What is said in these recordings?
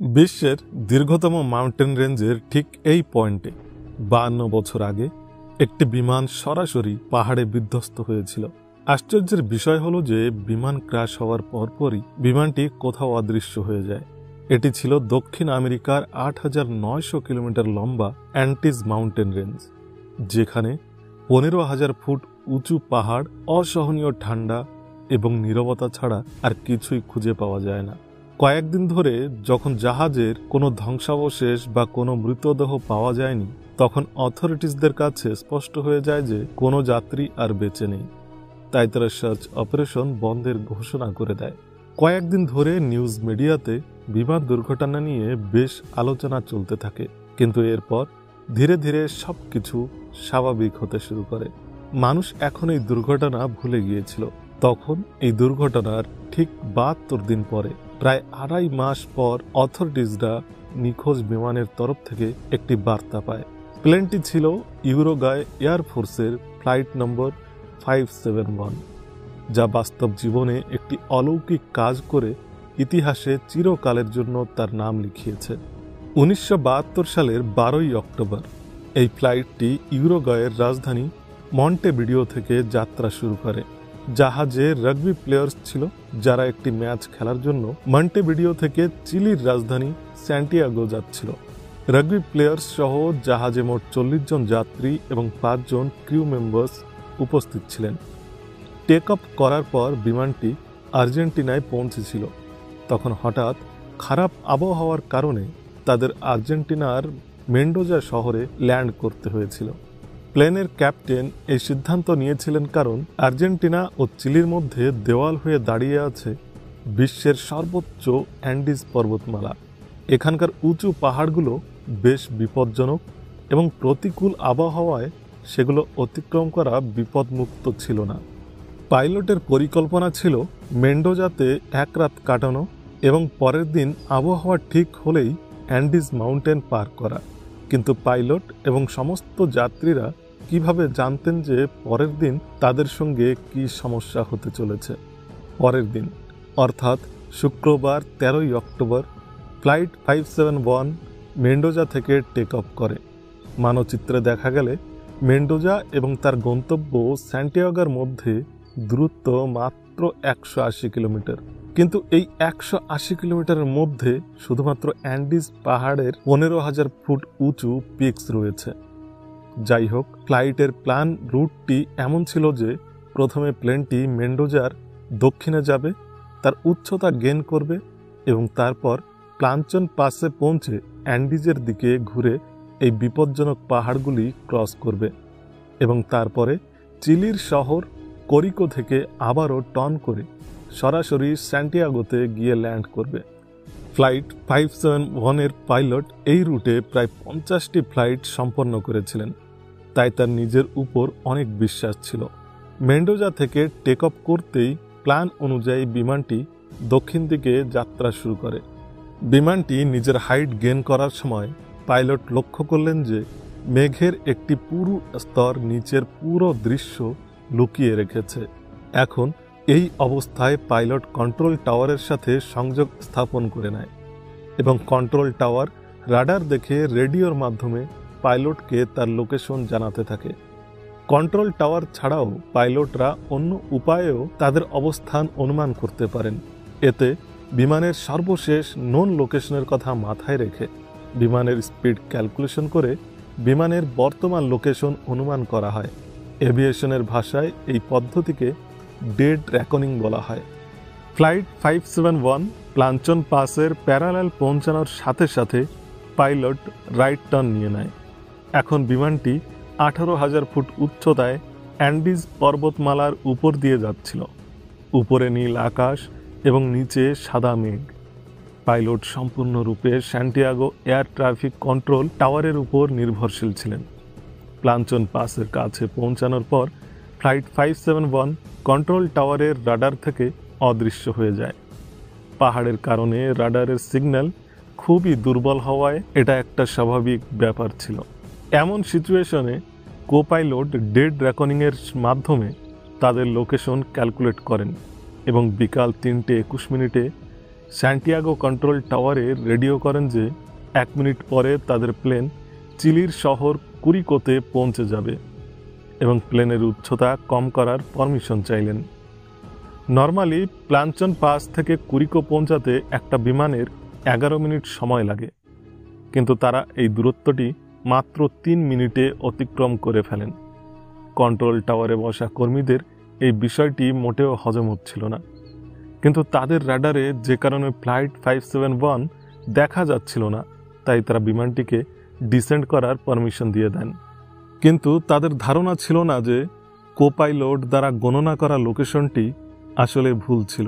বিশ্বের দীর্ঘতম মাউন্টেন রেঞ্জের ঠিক এই পয়েন্টে 52 বছর আগে একটি বিমান সরাসরি পাহাড়ে বিধ্বস্ত হয়েছিল। আশ্চর্যের বিষয় হলো যে বিমান ক্র্যাশ হওয়ার পরপরই বিমানটি কোথাও অদৃশ্য হয়ে যায়। এটি ছিল দক্ষিণ আমেরিকার 8,900 কিলোমিটার লম্বা অ্যান্টিজ মাউন্টেন রেঞ্জ, যেখানে 15,000 ফুট উঁচু পাহাড়, অসহনীয় ঠান্ডা এবং নীরবতা ছাড়া আর কিছুই খুঁজে পাওয়া যায় না। কয়েকদিন ধরে যখন জাহাজের কোনো ধ্বংসাবশেষ বা কোনো মৃতদেহ পাওয়া যায়নি, তখন অথরিটিসদের কাছে স্পষ্ট হয়ে যায় যে কোনো যাত্রী আর বেঁচে নেই। তাই তারা সার্চ অপারেশন বন্ধের ঘোষণা করে দেয়। কয়েকদিন ধরে নিউজ মিডিয়াতে বিমান দুর্ঘটনা নিয়ে বেশ আলোচনা চলতে থাকে, কিন্তু এরপর ধীরে ধীরে সবকিছু স্বাভাবিক হতে শুরু করে। মানুষ এখন এই দুর্ঘটনা ভুলে গিয়েছিল। তখন এই দুর্ঘটনার ঠিক 72 দিন পরে, প্রায় 2.5 মাস পর, অথরিটিসরা নিখোঁজ বিমানের তরফ থেকে একটি বার্তা পায়। প্লেনটি ছিল ইউরোগায় এয়ারফোর্সের ফ্লাইট নম্বর 571, যা বাস্তব জীবনে একটি অলৌকিক কাজ করে ইতিহাসে চিরকালের জন্য তার নাম লিখিয়েছে। 1972 সালের 12 অক্টোবর এই ফ্লাইটটি ইউরোগায়ের রাজধানী মন্টেভিডিও থেকে যাত্রা শুরু করে। জাহাজে রাগবি প্লেয়ার্স ছিল, যারা একটি ম্যাচ খেলার জন্য মন্টেভিডিও থেকে চিলির রাজধানী স্যান্টিয়াগো যাচ্ছিল। রাগবি প্লেয়ার্স সহ জাহাজে মোট 40 জন যাত্রী এবং 5 জন ক্রিউ মেম্বার্স উপস্থিত ছিলেন। টেক অফ করার পর বিমানটি আর্জেন্টিনায় পৌঁছেছিল। তখন হঠাৎ খারাপ আবহাওয়ার কারণে তাদের আর্জেন্টিনার মেন্ডোজা শহরে ল্যান্ড করতে হয়েছিল। প্লেনের ক্যাপ্টেন এই সিদ্ধান্ত নিয়েছিলেন কারণ আর্জেন্টিনা ও চিলির মধ্যে দেওয়াল হয়ে দাঁড়িয়ে আছে বিশ্বের সর্বোচ্চ অ্যান্ডিজ পর্বতমালা। এখানকার উঁচু পাহাড়গুলো বেশ বিপজ্জনক এবং প্রতিকূল আবহাওয়ায় সেগুলো অতিক্রম করা বিপদমুক্ত ছিল না। পাইলটের পরিকল্পনা ছিল মেন্ডোজাতে এক রাত কাটানো এবং পরের দিন আবহাওয়া ঠিক হলেই অ্যান্ডিজ মাউন্টেন পার করা। কিন্তু পাইলট এবং সমস্ত যাত্রীরা কিভাবে জানতেন যে পরের দিন তাদের সঙ্গে কি সমস্যা হতে চলেছে? পরের দিন অর্থাৎ শুক্রবার 13 অক্টোবর ফ্লাইট 571 মেন্ডোজা থেকে টেক অফ করে। মানচিত্রে দেখা গেলে মেন্ডোজা এবং তার গন্তব্য স্যান্টিয়াগোর মধ্যে দূরত্ব মাত্র 180 কিলোমিটার। কিন্তু এই 180 কিলোমিটারের মধ্যে শুধুমাত্র অ্যান্ডিজ পাহাড়ের 15,000 ফুট উঁচু পিকস রয়েছে। যাই হোক, ফ্লাইটের প্ল্যান রুটটি এমন ছিল যে প্রথমে প্লেনটি মেন্ডোজার দক্ষিণে যাবে, তার উচ্চতা গেইন করবে এবং তারপর প্লাঞ্চন পাসে পৌঁছে অ্যান্ডিজের দিকে ঘুরে এই বিপজ্জনক পাহাড়গুলি ক্রস করবে এবং তারপরে চিলির শহর কোরিকো থেকে আবারও টর্ন করে সরাসরি স্যান্টিয়াগোতে গিয়ে ল্যান্ড করবে। ফ্লাইট 571 পাইলট এই রুটে প্রায় 50টি ফ্লাইট সম্পন্ন করেছিলেন, তাই তার নিজের উপর অনেক বিশ্বাস ছিল। মেন্ডোজা থেকে টেক অফ করতেই প্ল্যান অনুযায়ী বিমানটি দক্ষিণ দিকে যাত্রা শুরু করে। বিমানটি নিজের হাইট গেইন করার সময় পাইলট লক্ষ্য করলেন যে মেঘের একটি পুরু স্তর নিচের পুরো দৃশ্য লুকিয়ে রেখেছে। এখন এই অবস্থায় পাইলট কন্ট্রোল টাওয়ারের সাথে সংযোগ স্থাপন করে নেয় এবং কন্ট্রোল টাওয়ার রাডার দেখে রেডিওর মাধ্যমে পাইলটকে তার লোকেশন জানাতে থাকে। কন্ট্রোল টাওয়ার ছাড়াও পাইলটরা অন্য উপায়েও তাদের অবস্থান অনুমান করতে পারেন। এতে বিমানের সর্বশেষ নোন লোকেশনের কথা মাথায় রেখে বিমানের স্পিড ক্যালকুলেশন করে বিমানের বর্তমান লোকেশন অনুমান করা হয়। এভিয়েশনের ভাষায় এই পদ্ধতিকে ডেড রেকনিং বলা হয়। ফ্লাইট 571 প্লাঞ্চন পাসের প্যারালাল পৌঁছানোর সাথে সাথে পাইলট রাইট টার্ন নিয়ে নেয়। এখন বিমানটি 18,000 ফুট উচ্চতায় অ্যান্ডিজ পর্বতমালার উপর দিয়ে যাচ্ছিল। উপরে নীল আকাশ এবং নিচে সাদা মেঘ। পাইলট সম্পূর্ণরূপে স্যান্টিয়াগো এয়ার ট্রাফিক কন্ট্রোল টাওয়ারের উপর নির্ভরশীল ছিলেন। প্লাঞ্চন পাসের কাছে পৌঁছানোর পর ফ্লাইট 571 কন্ট্রোল টাওয়ারের রাডার থেকে অদৃশ্য হয়ে যায়। পাহাড়ের কারণে রাডারের সিগন্যাল খুবই দুর্বল হওয়ায় এটা একটা স্বাভাবিক ব্যাপার ছিল। এমন সিচুয়েশনে কোপাইলট ডেড রেকনিংয়ের মাধ্যমে তাদের লোকেশন ক্যালকুলেট করেন এবং বিকাল 3:21 স্যান্টিয়াগো কন্ট্রোল টাওয়ারে রেডিও করেন যে 1 মিনিট পরে তাদের প্লেন চিলির শহর কুরিকোতে পৌঁছে যাবে এবং প্লেনের উচ্চতা কম করার পারমিশন চাইলেন। নর্মালি প্লাঞ্চন পাস থেকে কুরিকো পৌঁছাতে একটা বিমানের 11 মিনিট সময় লাগে, কিন্তু তারা এই দূরত্বটি মাত্র 3 মিনিটে অতিক্রম করে ফেলেন। কন্ট্রোল টাওয়ারে বসা কর্মীদের এই বিষয়টি মোটেও হজম হচ্ছিল না, কিন্তু তাদের রাডারে যে কারণে ফ্লাইট 571 দেখা যাচ্ছিল না, তাই তারা বিমানটিকে ডিসেন্ড করার পারমিশন দিয়ে দেন। কিন্তু তাদের ধারণা ছিল না যে কোপাইলট দ্বারা গণনা করা লোকেশনটি আসলে ভুল ছিল।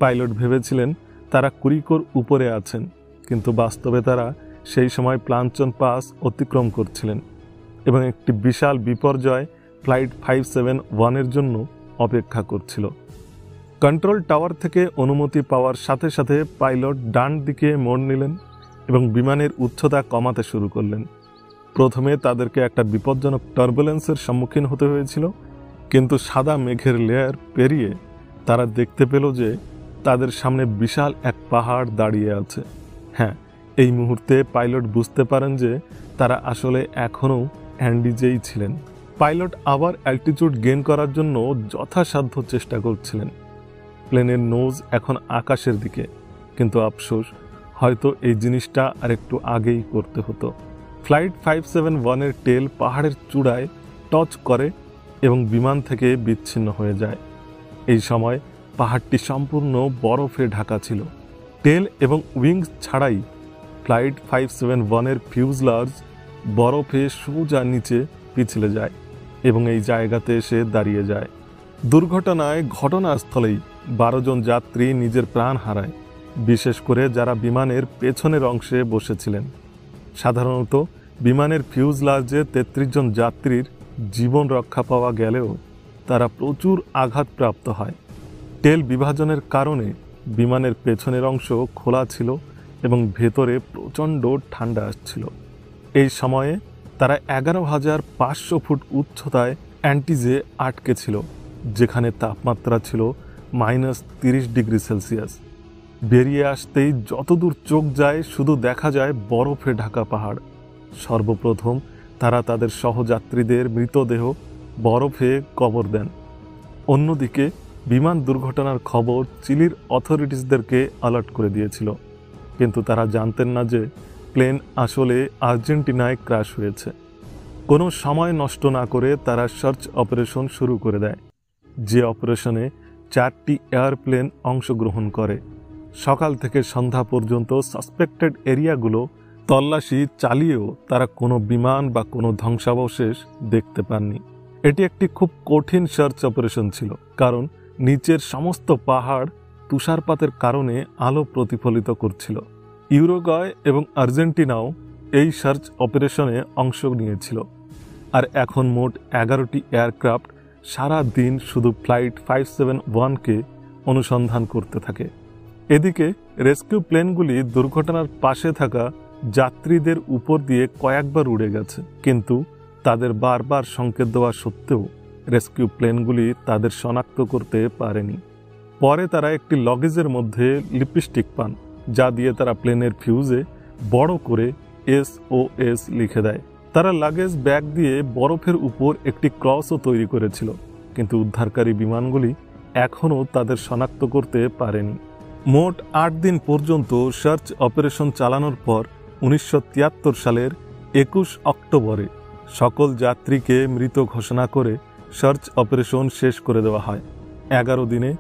পাইলট ভেবেছিলেন তারা কুরিকোর উপরে আছেন, কিন্তু বাস্তবে তারা সেই সময় প্লাঞ্চন পাস অতিক্রম করছিলেন এবং একটি বিশাল বিপর্যয় ফ্লাইট 571 জন্য অপেক্ষা করছিল। কন্ট্রোল টাওয়ার থেকে অনুমতি পাওয়ার সাথে সাথে পাইলট ডান দিকে মোড় নিলেন এবং বিমানের উচ্চতা কমাতে শুরু করলেন। প্রথমে তাদেরকে একটা বিপজ্জনক টার্বুলেন্সের সম্মুখীন হতে হয়েছিল, কিন্তু সাদা মেঘের লেয়ার পেরিয়ে তারা দেখতে পেল যে তাদের সামনে বিশাল এক পাহাড় দাঁড়িয়ে আছে। হ্যাঁ, এই মুহূর্তে পাইলট বুঝতে পারেন যে তারা আসলে এখনও অ্যান্ডিজেই ছিলেন। পাইলট আবার অ্যাল্টিটিউড গেইন করার জন্য যথাসাধ্য চেষ্টা করছিলেন। প্লেনের নোজ এখন আকাশের দিকে, কিন্তু আফসোস, হয়তো এই জিনিসটা আরেকটু আগেই করতে হতো। ফ্লাইট 571 টেল পাহাড়ের চূড়ায় টচ করে এবং বিমান থেকে বিচ্ছিন্ন হয়ে যায়। এই সময় পাহাড়টি সম্পূর্ণ বরফে ঢাকা ছিল। টেল এবং উইংস ছাড়াই ফ্লাইট 571 ফিউজলার্জ বরফে সোজা নিচে পিছলে যায় এবং এই জায়গাতে এসে দাঁড়িয়ে যায়। দুর্ঘটনায় ঘটনাস্থলেই 12 জন যাত্রী নিজের প্রাণ হারায়, বিশেষ করে যারা বিমানের পেছনের অংশে বসেছিলেন। সাধারণত বিমানের ফিউজলার্জে 33 জন যাত্রীর জীবন রক্ষা পাওয়া গেলেও তারা প্রচুর আঘাতপ্রাপ্ত হয়। টেল বিভাজনের কারণে বিমানের পেছনের অংশ খোলা ছিল এবং ভেতরে প্রচণ্ড ঠান্ডা আসছিল। এই সময়ে তারা 11,500 ফুট উচ্চতায় অ্যান্টিজে আটকে ছিল, যেখানে তাপমাত্রা ছিল -30 ডিগ্রি সেলসিয়াস। বেরিয়ে আসতেই যতদূর চোখ যায় শুধু দেখা যায় বরফে ঢাকা পাহাড়। সর্বপ্রথম তারা তাদের সহযাত্রীদের মৃতদেহ বরফে কবর দেন। অন্যদিকে বিমান দুর্ঘটনার খবর চিলির অথরিটিসদেরকে অ্যালার্ট করে দিয়েছিল, কিন্তু তারা জানতেন না যে প্লেন আসলে আর্জেন্টিনায় ক্র্যাশ হয়েছে। কোনো সময় নষ্ট না করে তারা সার্চ অপারেশন শুরু করে দেয়, যে অপারেশনে 4টি এয়ারপ্লেন অংশগ্রহণ করে। সকাল থেকে সন্ধ্যা পর্যন্ত সাসপেক্টেড এরিয়াগুলো তল্লাশি চালিয়েও তারা কোনো বিমান বা কোনো ধ্বংসাবশেষ দেখতে পাননি। এটি একটি খুব কঠিন সার্চ অপারেশন ছিল, কারণ নিচের সমস্ত পাহাড় তুষারপাতের কারণে আলো প্রতিফলিত করছিল। ইউরুগুয়ে এবং আর্জেন্টিনাও এই সার্চ অপারেশনে অংশ নিয়েছিল, আর এখন মোট 11টি এয়ারক্রাফট সারা দিন শুধু ফ্লাইট 571কে অনুসন্ধান করতে থাকে। এদিকে রেস্কিউ প্লেনগুলি দুর্ঘটনার পাশে থাকা যাত্রীদের উপর দিয়ে কয়েকবার উড়ে গেছে, কিন্তু তাদের বারবার সংকেত দেওয়া সত্ত্বেও রেস্কিউ প্লেনগুলি তাদের শনাক্ত করতে পারেনি। পরে তারা একটি লগেজের মধ্যে লিপস্টিক পান, যা দিয়ে তারা প্লেনের ফিউজে বড় করে SOS লিখে দেয়। তারা লাগেজ ব্যাগ দিয়ে বরফের উপর একটি ক্রসও তৈরি করেছিল, কিন্তু উদ্ধারকারী বিমানগুলি এখনও তাদের শনাক্ত করতে পারেনি। মোট 8 দিন পর্যন্ত সার্চ অপারেশন চালানোর পর 1973 সালের 21 অক্টোবরে সকল যাত্রীকে মৃত ঘোষণা করে সার্চ অপারেশন শেষ করে দেওয়া হয়। 11 দিনে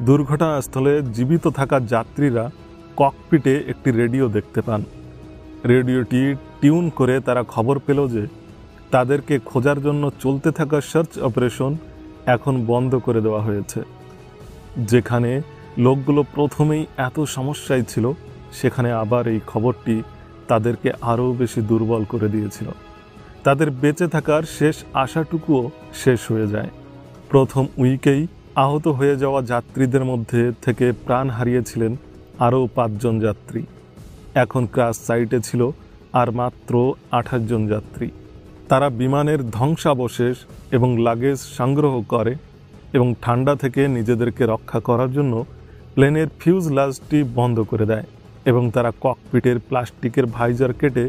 দুর্ঘটনাস্থলে জীবিত থাকা যাত্রীরা ককপিটে একটি রেডিও দেখতে পান। রেডিওটি টিউন করে তারা খবর পেল যে তাদেরকে খোঁজার জন্য চলতে থাকা সার্চ অপারেশন এখন বন্ধ করে দেওয়া হয়েছে। যেখানে লোকগুলো প্রথমেই এত সমস্যায় ছিল, সেখানে আবার এই খবরটি তাদেরকে আরও বেশি দুর্বল করে দিয়েছিল। তাদের বেঁচে থাকার শেষ আশাটুকুও শেষ হয়ে যায়। প্রথম উইকেই আহত হয়ে যাওয়া যাত্রীদের মধ্যে থেকে প্রাণ হারিয়েছিলেন আরও 5 জন যাত্রী। এখন ক্র্যাশ সাইটে ছিল আর মাত্র 28 জন যাত্রী। তারা বিমানের ধ্বংসাবশেষ এবং লাগেজ সংগ্রহ করে এবং ঠান্ডা থেকে নিজেদেরকে রক্ষা করার জন্য প্লেনের ফিউজলাজটি বন্ধ করে দেয় এবং তারা ককপিটের প্লাস্টিকের ভাইজার কেটে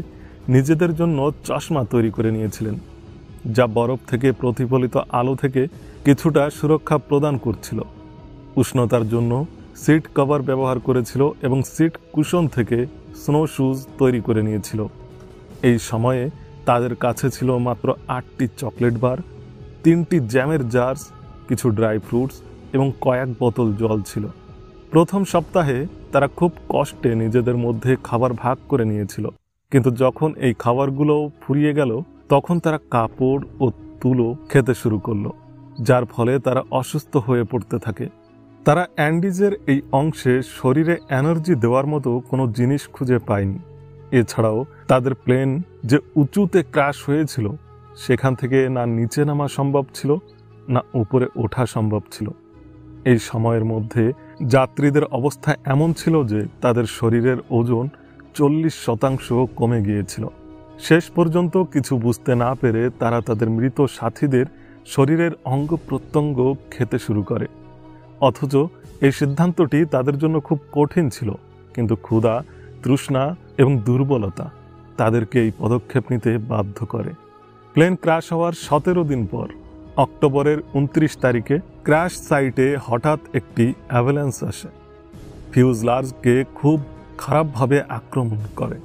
নিজেদের জন্য চশমা তৈরি করে নিয়েছিলেন, যা বরফ থেকে প্রতিফলিত আলো থেকে কিছুটা সুরক্ষা প্রদান করছিল। উষ্ণতার জন্য সিট কভার ব্যবহার করেছিল এবং সিট কুশন থেকে স্নো শুজ তৈরি করে নিয়েছিল। এই সময়ে তাদের কাছে ছিল মাত্র 8টি চকলেট বার, 3টি জ্যামের জার্স, কিছু ড্রাই ফ্রুটস এবং কয়েক বোতল জল ছিল। প্রথম সপ্তাহে তারা খুব কষ্টে নিজেদের মধ্যে খাবার ভাগ করে নিয়েছিল, কিন্তু যখন এই খাবারগুলো ফুরিয়ে গেল তখন তারা কাপড় ও তুলো খেতে শুরু করলো, যার ফলে তারা অসুস্থ হয়ে পড়তে থাকে। তারা অ্যান্ডিজের এই অংশে শরীরে এনার্জি দেওয়ার মতো কোনো জিনিস খুঁজে পায়নি। এছাড়াও তাদের প্লেন যে উঁচুতে ক্র্যাশ হয়েছিল সেখান থেকে না নিচে নামা সম্ভব ছিল না উপরে ওঠা সম্ভব ছিল। এই সময়ের মধ্যে যাত্রীদের অবস্থা এমন ছিল যে তাদের শরীরের ওজন 40% কমে গিয়েছিল। শেষ পর্যন্ত কিছু বুঝতে না পেরে তারা তাদের মৃত সাথীদের শরীরের অঙ্গ প্রত্যঙ্গ খেতে শুরু করে। অথচ এই সিদ্ধান্তটি তাদের জন্য খুব কঠিন ছিল, কিন্তু ক্ষুধা, তৃষ্ণা এবং দুর্বলতা তাদেরকে এই পদক্ষেপ নিতে বাধ্য করে। প্লেন ক্র্যাশ হওয়ার 17 দিন পর অক্টোবরের 29 তারিখে ক্র্যাশ সাইটে হঠাৎ একটি অ্যাভালান্স আসে, ফিউজলাজকে খুব খারাপভাবে আক্রমণ করে।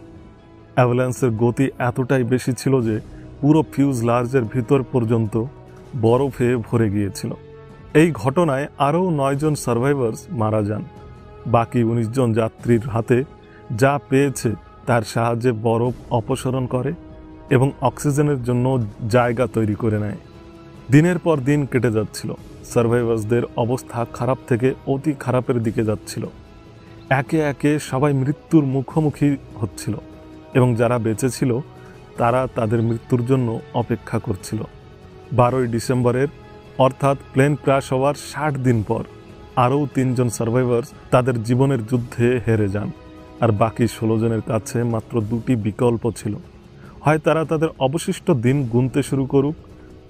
অ্যাভালান্সের গতি এতটাই বেশি ছিল যে পুরো ফিউজলাজের ভিতর পর্যন্ত বরফে ভরে গিয়েছিল। এই ঘটনায় আরও 9 জন সার্ভাইভার্স মারা যান। বাকি 19 জন যাত্রীর হাতে যা পেয়েছে তার সাহায্যে বরফ অপসারণ করে এবং অক্সিজেনের জন্য জায়গা তৈরি করে নেয়। দিনের পর দিন কেটে যাচ্ছিল। সার্ভাইভার্সদের অবস্থা খারাপ থেকে অতি খারাপের দিকে যাচ্ছিল। একে একে সবাই মৃত্যুর মুখোমুখি হচ্ছিল এবং যারা বেঁচে ছিল তারা তাদের মৃত্যুর জন্য অপেক্ষা করছিল। 12 ডিসেম্বরের অর্থাৎ প্লেন ক্র্যাশ হওয়ার 60 দিন পর আরও 3 জন সার্ভাইভার্স তাদের জীবনের যুদ্ধে হেরে যান, আর বাকি 16 জনের কাছে মাত্র 2টি বিকল্প ছিল। হয় তারা তাদের অবশিষ্ট দিন গুনতে শুরু করুক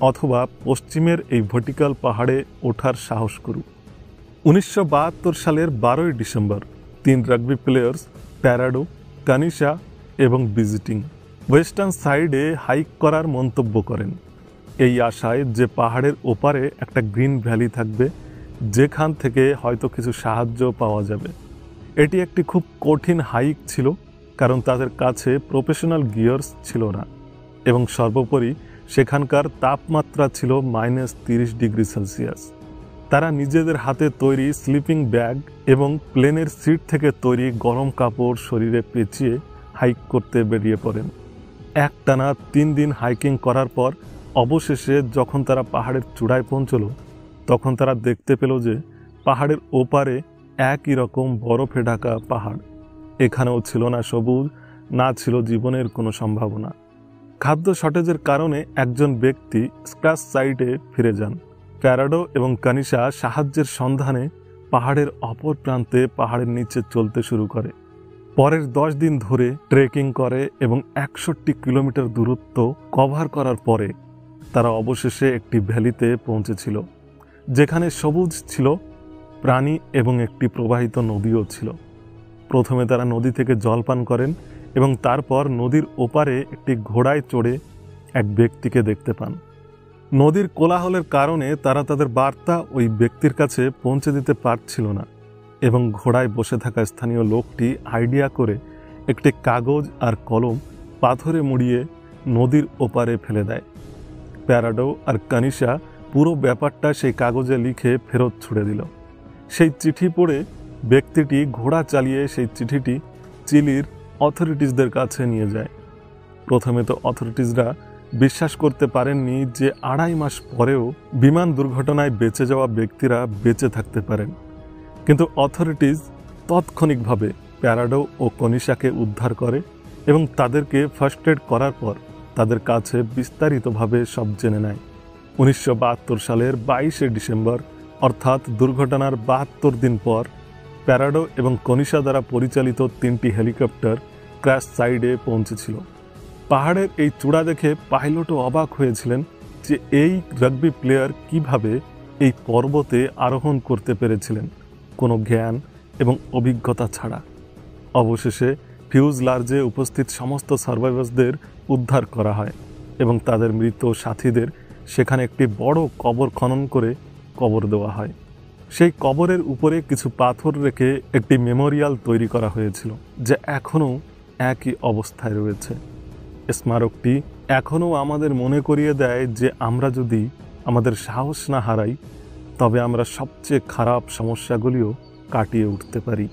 অথবা পশ্চিমের এই ভার্টিক্যাল পাহাড়ে ওঠার সাহস করুক। 1972 সালের 12 ডিসেম্বর 3 রাগবি প্লেয়ার্স প্যারাডো, কানিশা এবং ভিজিটিং ওয়েস্টার্ন সাইডে হাইক করার মন্তব্য করেন, এই আশায় যে পাহাড়ের ওপারে একটা গ্রিন ভ্যালি থাকবে যেখান থেকে হয়তো কিছু সাহায্য পাওয়া যাবে। এটি একটি খুব কঠিন হাইক ছিল, কারণ তাদের কাছে প্রফেশনাল গিয়ার্স ছিল না এবং সর্বোপরি সেখানকার তাপমাত্রা ছিল -30 ডিগ্রি সেলসিয়াস। তারা নিজেদের হাতে তৈরি স্লিপিং ব্যাগ এবং প্লেনের সিট থেকে তৈরি গরম কাপড় শরীরে পেঁচিয়ে হাইক করতে বেরিয়ে পড়েন। একটানা 3 দিন হাইকিং করার পর অবশেষে যখন তারা পাহাড়ের চূড়ায় পৌঁছল তখন তারা দেখতে পেল যে পাহাড়ের ওপারে একই রকম বরফে ঢাকা পাহাড়। এখানেও ছিল না সবুজ, না ছিল জীবনের কোনো সম্ভাবনা। খাদ্য শর্টেজের কারণে একজন ব্যক্তি স্ক্র্যাচ সাইটে ফিরে যান। প্যারাডো এবং কানিশা সাহায্যের সন্ধানে পাহাড়ের অপর প্রান্তে পাহাড়ের নিচে চলতে শুরু করে। পরের 10 দিন ধরে ট্রেকিং করে এবং 61 কিলোমিটার দূরত্ব কভার করার পরে তারা অবশেষে একটি ভ্যালিতে পৌঁছেছিল, যেখানে সবুজ ছিল, প্রাণী এবং একটি প্রবাহিত নদীও ছিল। প্রথমে তারা নদী থেকে জল পান করেন এবং তারপর নদীর ওপারে একটি ঘোড়ায় চড়ে এক ব্যক্তিকে দেখতে পান। নদীর কোলাহলের কারণে তারা তাদের বার্তা ওই ব্যক্তির কাছে পৌঁছে দিতে পারছিল না এবং ঘোড়ায় বসে থাকা স্থানীয় লোকটি আইডিয়া করে একটি কাগজ আর কলম পাথরে মুড়িয়ে নদীর ওপারে ফেলে দেয়। প্যারাডো আর কানিশা পুরো ব্যাপারটা সেই কাগজে লিখে ফেরত ছুড়ে দিল। সেই চিঠি পড়ে ব্যক্তিটি ঘোড়া চালিয়ে সেই চিঠিটি চিলির অথরিটিসদের কাছে নিয়ে যায়। প্রথমে তো অথরিটিসরা বিশ্বাস করতে পারেননি যে 2.5 মাস পরেও বিমান দুর্ঘটনায় বেঁচে যাওয়া ব্যক্তিরা বেঁচে থাকতে পারেন, কিন্তু অথরিটিস তাৎক্ষণিকভাবে প্যারাডো ও কনিশাকে উদ্ধার করে এবং তাদেরকে ফার্স্ট এড করার পর তাদের কাছে বিস্তারিতভাবে সব জেনে নেয়। 1972 সালের 22 ডিসেম্বর অর্থাৎ দুর্ঘটনার 72 দিন পর প্যারাডো এবং কনিশা দ্বারা পরিচালিত 3টি হেলিকপ্টার ক্র্যাশ সাইডে পৌঁছেছিল। পাহাড়ের এই চূড়া দেখে পাইলটও অবাক হয়েছিলেন যে এই রাগবি প্লেয়ার কিভাবে এই পর্বতে আরোহণ করতে পেরেছিলেন। কোনো জ্ঞান এবং অভিজ্ঞতা ছাড়া। অবশেষে ফিউজলার্জে উপস্থিত সমস্ত সার্ভাইভার্সদের উদ্ধার করা হয় এবং তাদের মৃত সাথীদের সেখানে একটি বড় কবর খনন করে কবর দেওয়া হয়। সেই কবরের উপরে কিছু পাথর রেখে একটি মেমোরিয়াল তৈরি করা হয়েছিল, যা এখনও একই অবস্থায় রয়েছে। স্মারকটি এখনও আমাদের মনে করিয়ে দেয় যে আমরা যদি আমাদের সাহস না হারাই, তবে আমরা সবচেয়ে খারাপ সমস্যাগুলিও কাটিয়ে উঠতে পারি।